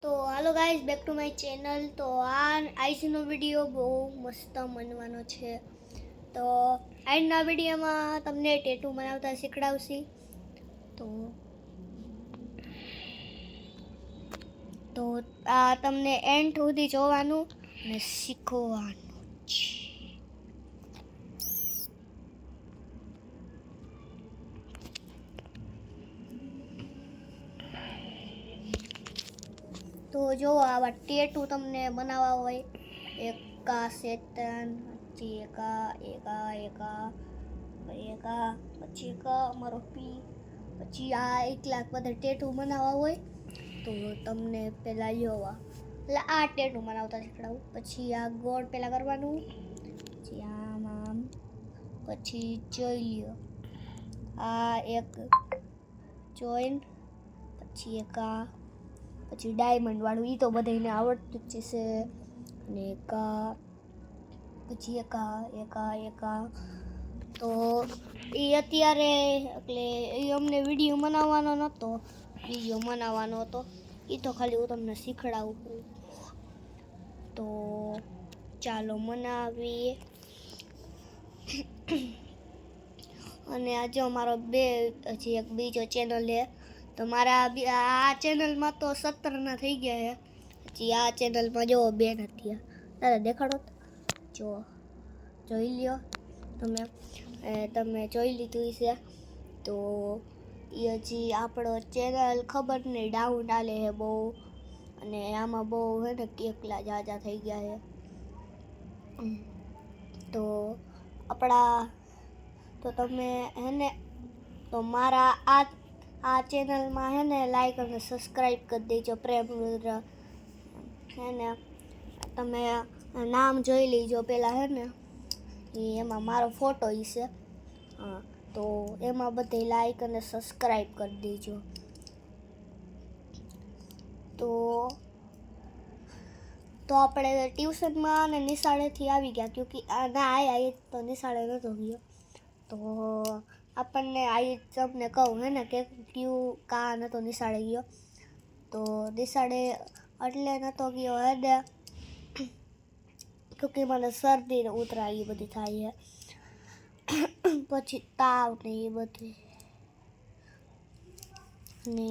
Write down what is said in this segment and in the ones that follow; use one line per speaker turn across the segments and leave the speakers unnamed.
તો hello guys, back to my channel. તો આ આજનો વિડીયો બહુ મસ્ત બનવાનો છે. તો આજના વિડીયોમાં તમને ટેટુ બનાવતા શીખડાવશી. તો આ તમને એન્ડ સુધી જોવાનું અને શીખવાનું છે. તો જો આવા ટેટુ તમને બનાવવા હોય, એકા શેતન, પછી એકા પછી અમારો પી, પછી આ એકલા બધા ટેટુ બનાવવા હોય તો તમને પહેલાં લ્યો એટલે આ ટેટુ બનાવતા શીખડાવું. પછી આ ગોળ પહેલાં કરવાનું, પછી આમ પછી જોઈ લ્યો આ એક જોઈન, પછી એક આ, પછી ડાયમંડ વાળું, એ તો બધાને આવડતું જ છે. અને પછી એકા તો એ અત્યારે એટલે એ અમને વિડીયો બનાવવાનો નહોતો, વિડીયો બનાવવાનો હતો, એ તો ખાલી હું તમને શીખડાવું. તો ચાલો મનાવીએ. અને આજે અમારો હજી એક બીજો ચેનલ છે. તો મારા આ ચેનલમાં તો 17 થઈ ગયા છે. પછી આ ચેનલમાં જો 2 નથી. દાદા દેખાડો, જોઈ લ્યો તમે જોઈ લીધું છે. તો એ હજી આપણો ચેનલ ખબર નહીં ડાઉન ચાલે છે બહુ, અને આમાં બહુ હે ને એકલા જાજા થઈ ગયા છે. તો તમે હે ને તો મારા આ ચેનલમાં હે ને લાઈક અને સબસ્ક્રાઈબ કરી દેજો. પ્રેમ રુદ્ર હે ને તમે નામ જોઈ લેજો પહેલાં હે ને, એમાં મારો ફોટો છે. હા, તો એમાં બધે લાઈક અને સબસ્ક્રાઈબ કરી દેજો. તો આપણે ટ્યુશનમાં અને નિશાળેથી આવી ગયા, ક્યોંકિ ના આયા તો નિશાળે નહોતો ગયો. તો આપણને તમને કહું હે ને કે કા નહોતો નિશાળે ગયો. તો નિશાળે એટલે નહોતો ગયો હે ને ક્યોંકિ મને શરદી ને ઉધરા એ બધી થાય છે, પછી તાવ ને એ બધી. ને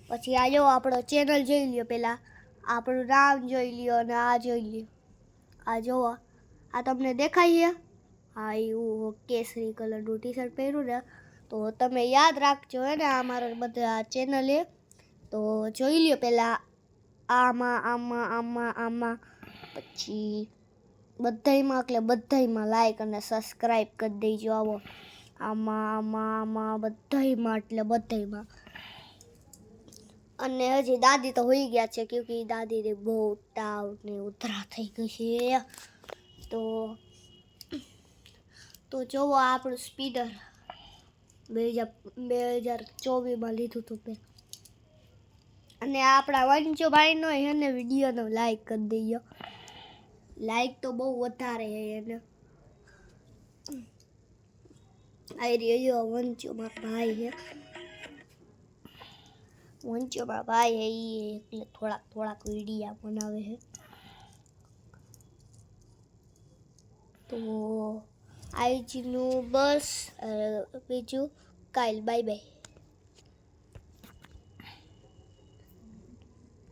પછી આ જો આપણો ચેનલ જોઈ લ્યો, પહેલાં આપણું નામ જોઈ લ્યો અને આ જોઈ લ્યો. આ જોવો, આ તમને દેખાય છે? હા, એવું કેસરી કલરનું ટી શર્ટ પહેર્યું ને, તો તમે યાદ રાખજો હે ને આ મારા બધા ચેનલ છે. તો જોઈ લ્યો પહેલાં આમાં પછી બધાયમાં, એટલે બધાયમાં લાઈક અને સબસ્ક્રાઈબ કરી દેજો. આવો આમાં બધાયમાં, એટલે બધાયમાં. અને હજી દાદી તો હોઈ ગયા છે, ક્યોંકિ દાદીને બહુ તાવ ને ઉધરા થઈ ગઈ છે. તો જોવો આપણું સ્પીડર 2024માં લીધું હતું મેં. અને આપણા વંચુભાઈનો એને વિડીયોનો લાઈક કરી દઈએ. લાઈક તો બહુ વધારે છે એને. આ રહ્યો વંચુ મારા ભાઈ છે. વંચુ મારા ભાઈ છે, એ એટલે થોડાક વિડીયા બનાવે છે. તો આજનું બસ, બીજું કાલ બાય બાય.